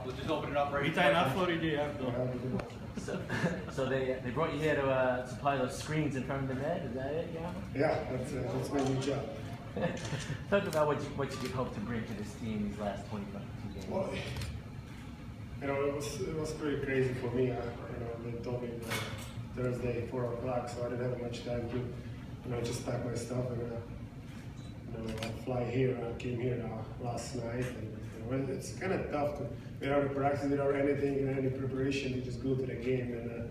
We'll just open it up right So they brought you here to supply those screens in front of the net. Is that it, Yeah, that's my new job. Talk about what you could hope to bring to this team these last 25 games. Well, it was pretty crazy for me. They told me Thursday 4 o'clock, so I didn't have much time to just pack my stuff and fly here. I came here last night, and it's kind of tough to, without a practice, without anything, any preparation, you just go to the game, and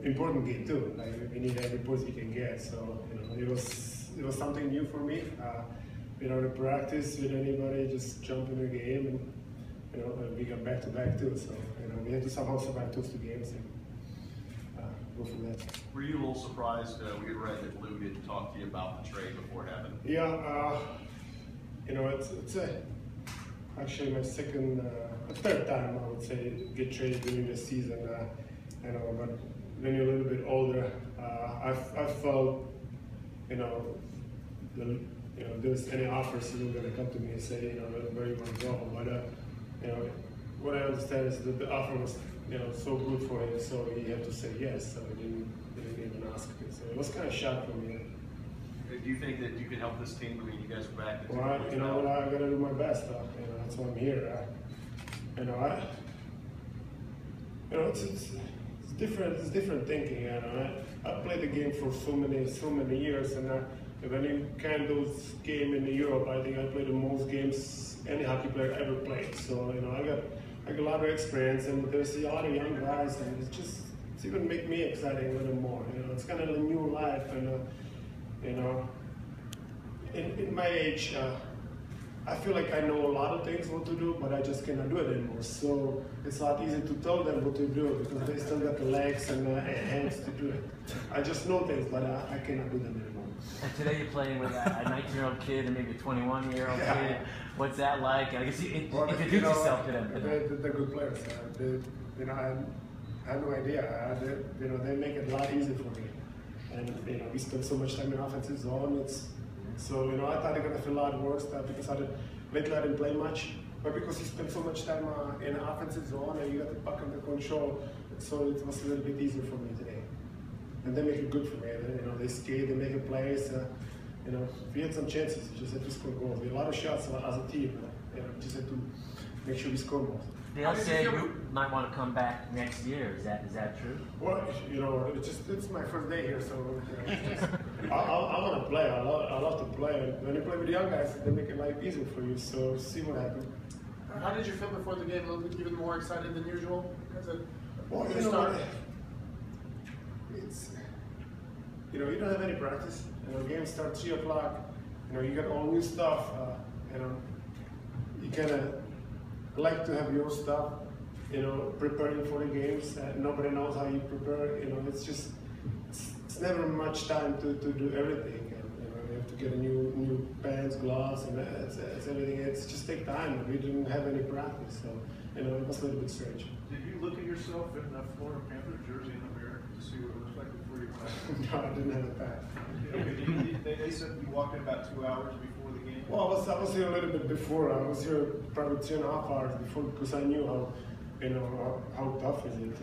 important game too. Like, we need every points we can get. So it was something new for me. Without a practice with anybody, just jump in the game, and we got back-to-back too. So we had to somehow survive those 2 games and go from there. Were you a little surprised? We had read that Lou didn't talk to you about the trade before it happened. Yeah, it's actually my third time, I would say, get traded during the season. But when you're a little bit older, I felt, there's any offers who are going to come to me and say, where you want to go. But what I understand is that the offer was, so good for him, so he had to say yes. So he didn't even ask me. So it was kind of shock for me. Do you think that you can help this team? I mean, you guys are back. Well, I got to do my best. That's why I'm here. It's different. It's different thinking. I played the game for so many years, and when you count those games in Europe, I think I played the most games any hockey player ever played. So I got a lot of experience, and there's a lot of young guys, and it's even make me excited a little more. It's kind of a new life, and in my age, I feel like I know a lot of things what to do, but I just cannot do it anymore. So it's not easy to tell them what to do because they still got the legs and hands to do it. I just know things, but I cannot do them anymore. And today you're playing with a 19-year-old kid and maybe a 21-year-old kid. What's that like? I guess you introduce yourself to them. They're good players. I have no idea. They make it a lot easier for me. And we spend so much time in offensive zone. So I thought they're gonna feel a lot worse because lately I didn't play much. But because you spend so much time in offensive zone and you got the puck under control, so it was a little bit easier for me today. And they make it good for me. They skate, they make a plays. We had some chances. We just had to score goals. We had a lot of shots as a team. Just had to make sure we score more. They all say you might want to come back next year. Is that true? Well, it's my first day here, so I want to play. I love to play. When you play with the young guys, they make it life easier for you. So see what happens. How did you feel before the game? A little bit even more excited than usual? Well, you don't have any practice. Games start 3 o'clock. You got all new stuff. You kind of like to have your stuff, preparing for the games. Nobody knows how you prepare. It's never much time to do everything. You have to get a new pants, gloves, and it's everything. It's just take time. We didn't have any practice, so it was a little bit strange. Did you look at yourself in the Florida Panthers jersey in the mirror to see what it looks like before you played? No, I didn't have a pack. They said you walked in about 2 hours before the game. Well, I was here a little bit before. I was here probably 2.5 hours before because I knew how tough is it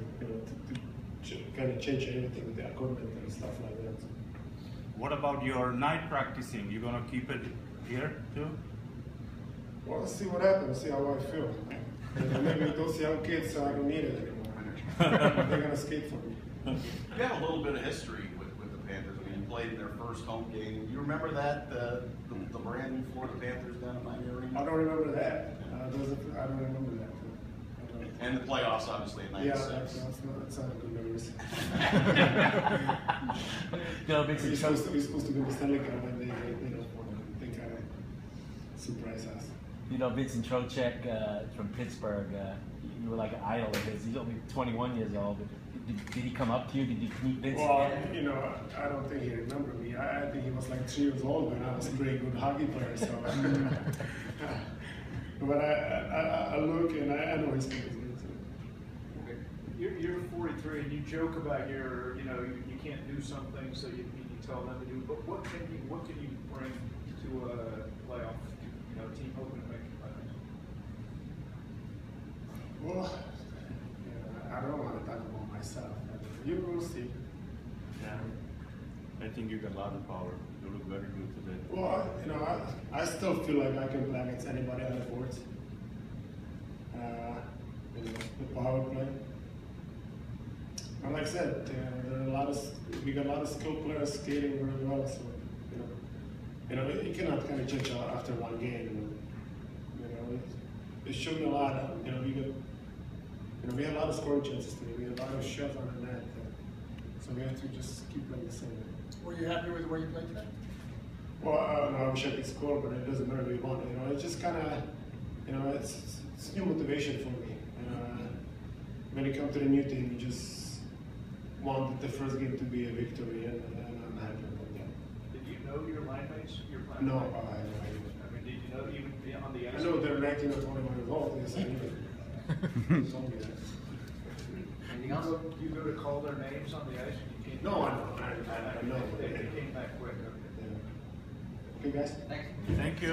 to kind of change anything with the equipment and stuff like that. What about your night practicing? You gonna keep it here too? Well, let's see what happens. See how I feel. Maybe those young kids, I don't need it anymore. They're gonna skate for me. You have a little bit of history with the Panthers. I mean, you played in their first home game. You remember that the brand new Florida Panthers down at Miami Arena? I don't remember that. I don't remember that. And the playoffs, obviously, in '96. Yeah, that's not a good memories. We're supposed to go to Stanley Cup, and they kind of surprise us. Vincent Trocheck from Pittsburgh, you were like an idol of his. He's only 21 years old. Did he come up to you? Did you meet Vincent? Well, I don't think he remembered me. I think he was like 3 years old when I was a pretty good hockey player. So, but I look and I know his face. You're 43 and you joke about you can't do some things, so you tell them to do. But what can you bring to a playoff team hoping to make the Well, I don't want to talk about myself. You will see. Yeah. I think you got a lot of power. You look very good today. Well, I still feel like I can play against anybody on the boards. The power play. And like I said, there are we got a lot of skilled players skating very well. So you cannot kind of judge after one game. It showed me a lot. We had a lot of scoring chances today. We had a lot of shots on the net. So we have to just keep playing the same way. Were you happy with where you played today? Well, I wish I could score, but it doesn't matter if we won. It's just kind of, it's new motivation for me. When you come to the new team, you just want the first game to be a victory, and I'm happy about that. Did you know your line mates? No, I mean, did you know even on the ice? I know they're 19 or 21 years old. Yes, I knew it. They told me that. Anything else? You go to call their names on the ice and you can't? No, I know. They came back quick. Okay. Yeah. Okay, guys. Thank you.